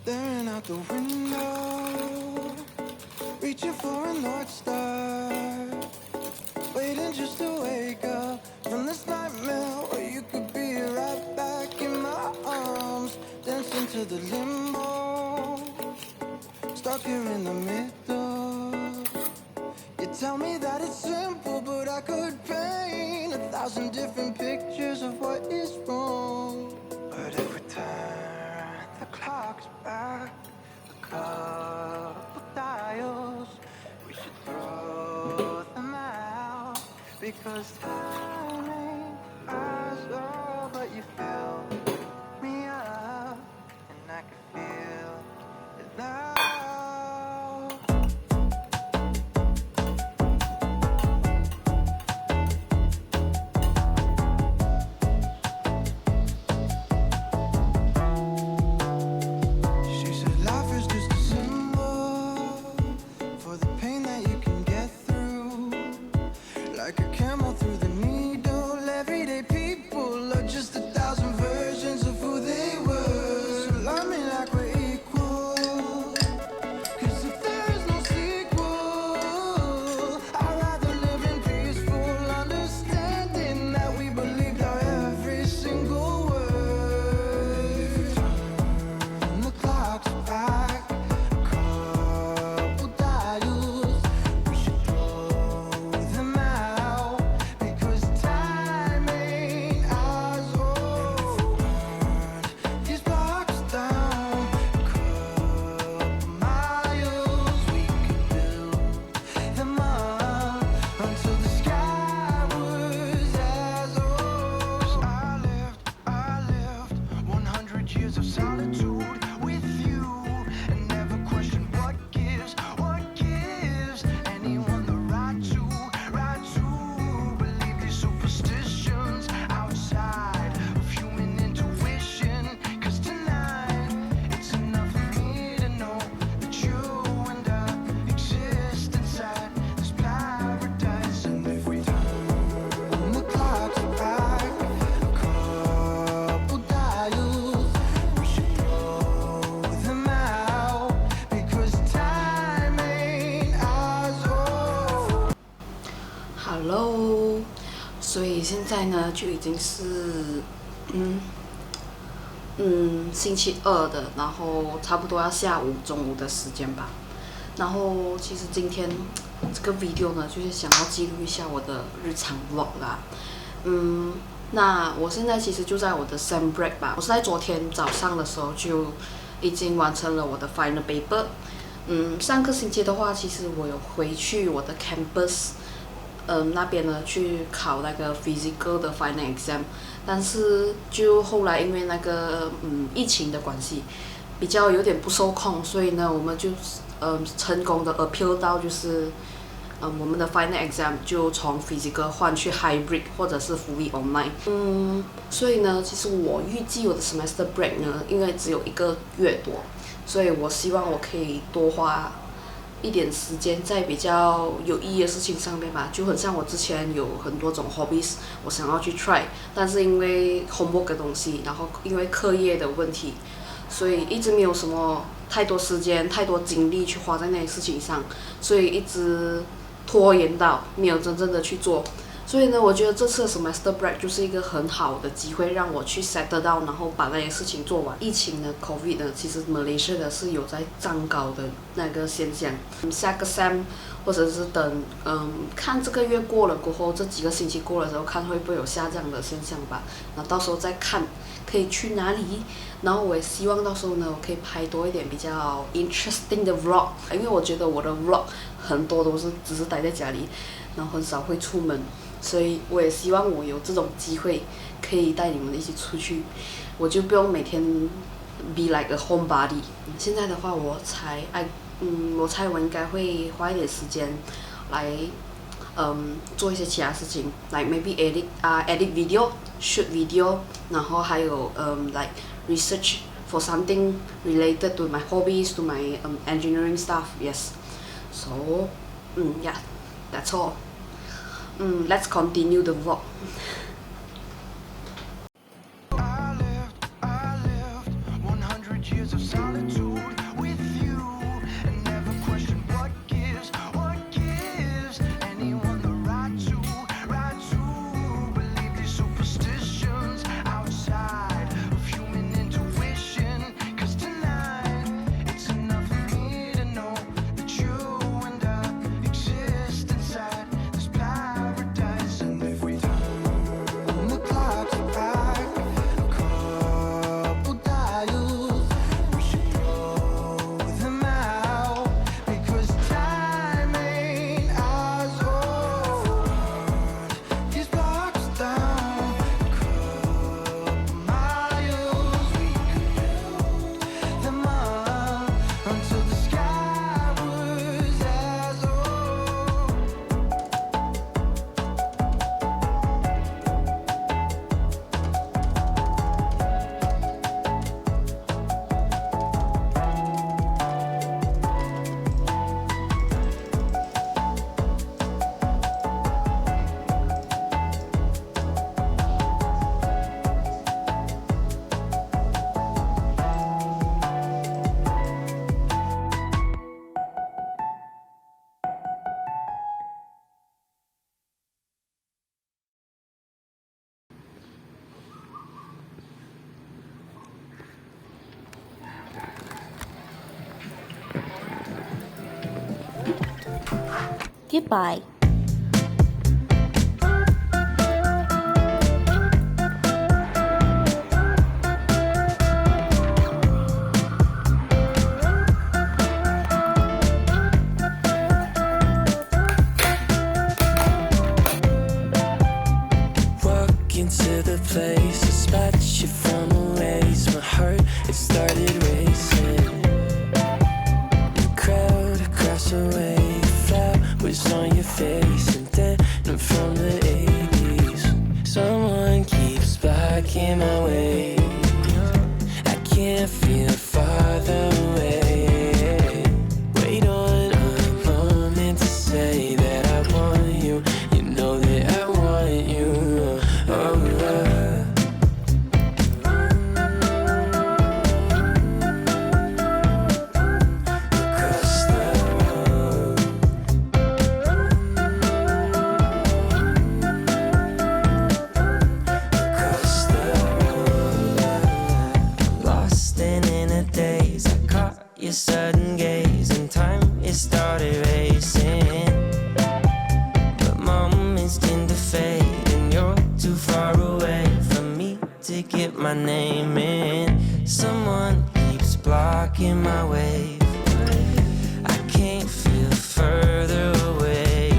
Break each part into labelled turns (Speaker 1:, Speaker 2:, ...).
Speaker 1: staring out the window, reaching for a North Star, waiting just to wake up from this nightmare where you could be right back in my arms, dancing to the limbo, stuck here in the middle. You tell me that it's simple, but I could paint 1,000 different pictures of what is wrong. But if we turn the clocks back a couple dials, we should throw them out, because time ain't ours. Oh, but you fill me up, and I can feel it now. Like a camel through the needle. Everyday people are just 1,000 versions of who they were. So love me like we're equal, 'cause if there is no sequel, I'd rather live in peaceful understanding that we believed our every single word. Turn the clocks back a couple dials, we should throw them out, because time ain't ours. Oh, burn these blocks down a couple miles, we could build them up until the sky was as old. I lived 100 years of solitude with you, and never questioned what gives anyone the right to believe these superstitions outside of human intuition. 'Cause tonight it's enough for me to know that you and I exist inside this paradise. And if we turn the clocks back a couple dials, we should throw them out, because time ain't ours. Oh.
Speaker 2: Hello，所以现在呢就已经是星期二的，然后差不多要下午中午的时间吧。然后其实今天这个 video 呢，就是想要记录一下我的日常 vlog 啦。那我现在其实就在我的 sem break 吧，我是在昨天早上的时候就已经完成了我的 final paper。上个星期的话，其实我有回去我的 campus。那边呢去考那个 physical 的 final exam， 但是就后来因为那个疫情的关系，比较有点不受控，所以呢我们就成功的 appeal 到就是我们的 final exam 就从 physical 换去 hybrid 或者是 fully online。所以呢其实我预计我的 semester break 呢，因为只有1个月多，所以我希望我可以多花一点时间在比较有意义的事情上面吧，就很像我之前有很多种 hobbies， 我想要去 try， 但是因为 homework 的东西，然后因为课业的问题，所以一直没有什么太多时间、太多精力去花在那些事情上，所以一直拖延到没有真正的去做。所以呢，我觉得这次的 semester break 就是一个很好的机会，让我去 settle down， 然后把那些事情做完。疫情呢 ，COVID 呢，其实 Malaysia 的是有在涨高的那个现象。下个 sem 或者是等看这个月过了过后，这几个星期过了之后，看会不会有下降的现象吧。那到时候再看可以去哪里。然后我也希望到时候呢，我可以拍多一点比较 interesting 的 vlog， 因为我觉得我的 vlog 很多都是只是待在家里，然后很少会出门。所以我也希望我有这种机会，可以带你们一起出去，我就不用每天 be like a homebody。现在的话，我猜我应该会花一点时间来做一些其他事情 ，like maybe edit video, shoot video， 然后还有like research for something related to my hobbies, to my engineering stuff. Yes. So yeah, that's all. Let's continue the vlog.
Speaker 1: I lived 100 years of solitude
Speaker 3: Okay, bye.
Speaker 1: Into the place, a spot you from a ways. My heart, it started racing. The crowd across the way, flowers on your face, and then from the 80s. Someone keeps blocking my way. I can't feel farther away. Wait on a moment to say that I want you. You know that I want you. Your sudden gaze and time, it started racing. But moments tend to fade and you're too far away from me to get my name in. Someone keeps blocking my way. I can't feel further away.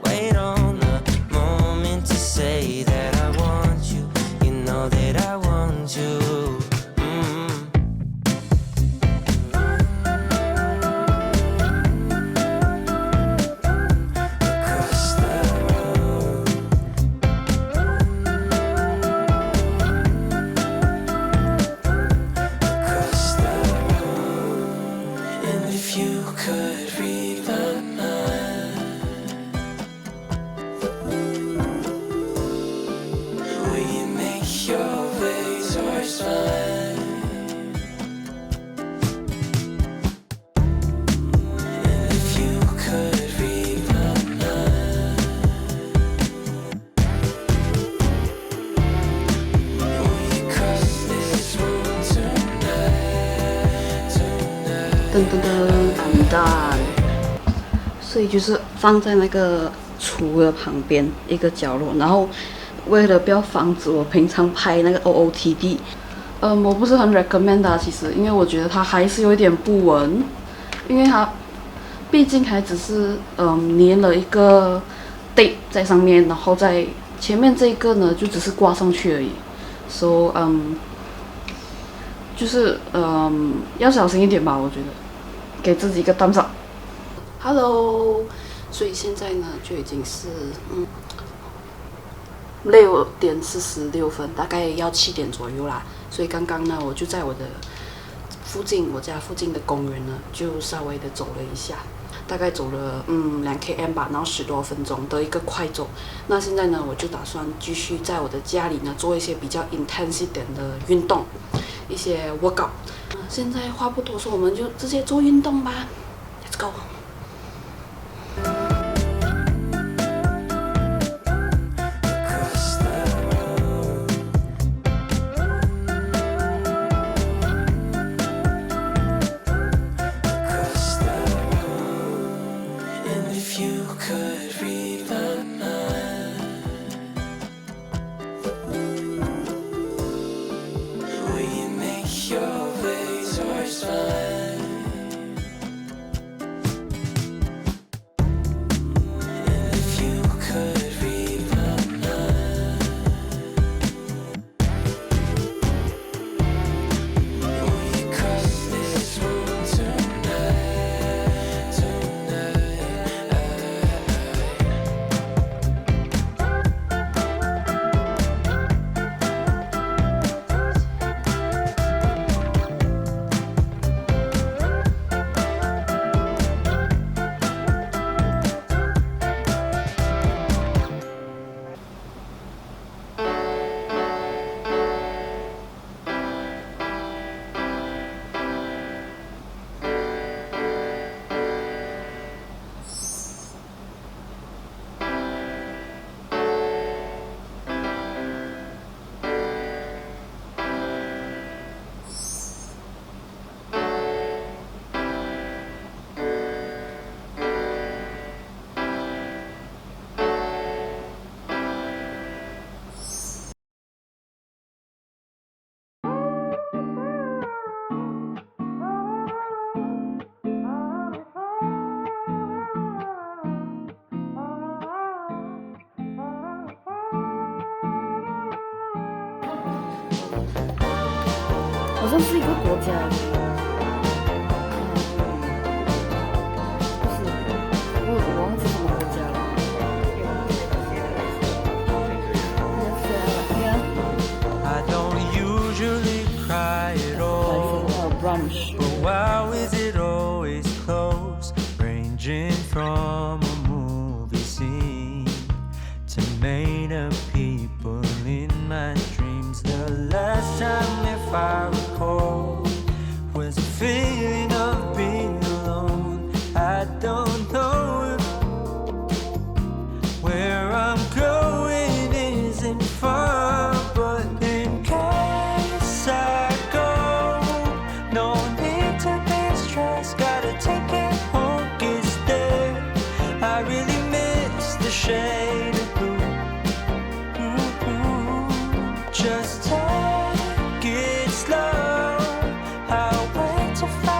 Speaker 1: Wait on a moment to say that I want you. You know that I want you. If you could read my mind, will you make your way towards mine? And if you could read my mind, will you cross this room tonight?
Speaker 2: 噔噔噔，完蛋！所以就是放在那个橱的旁边一个角落，然后为了不要防止我平常拍那个 OOTD，我不是很 recommend 啊，其实，因为我觉得它还是有一点不稳，因为它毕竟还只是粘了一个 tape 在上面，然后在前面这一个呢就只是挂上去而已，so 就是要小心一点吧，我觉得，给自己一个thumbs up。Hello， 所以现在呢就已经是6点46分，大概要7点左右啦。所以刚刚呢，我就在我家附近的公园呢，就稍微的走了一下，大概走了2km 吧，然后10多分钟的一个快走。那现在呢，我就打算继续在我的家里呢做一些比较 intense 一点的运动，一些 workout。现在话不多说，我们就直接做运动吧 ，Let's go。If
Speaker 1: you could read my mind, will you make your way towards mine?
Speaker 2: 像是一个国家。不是，我忘记什么国家了。
Speaker 1: I don't usually cry at all, but why is it always close? Ranging from a movie scene to made up people in my dreams. The last time, if I recall, was a feeling of being alone. I don't know if where I'm going isn't far, but in case I go, no need to be stressed. Gotta take it home, it's there. I really miss the shade of blue. Just take it slow. I'll wait to find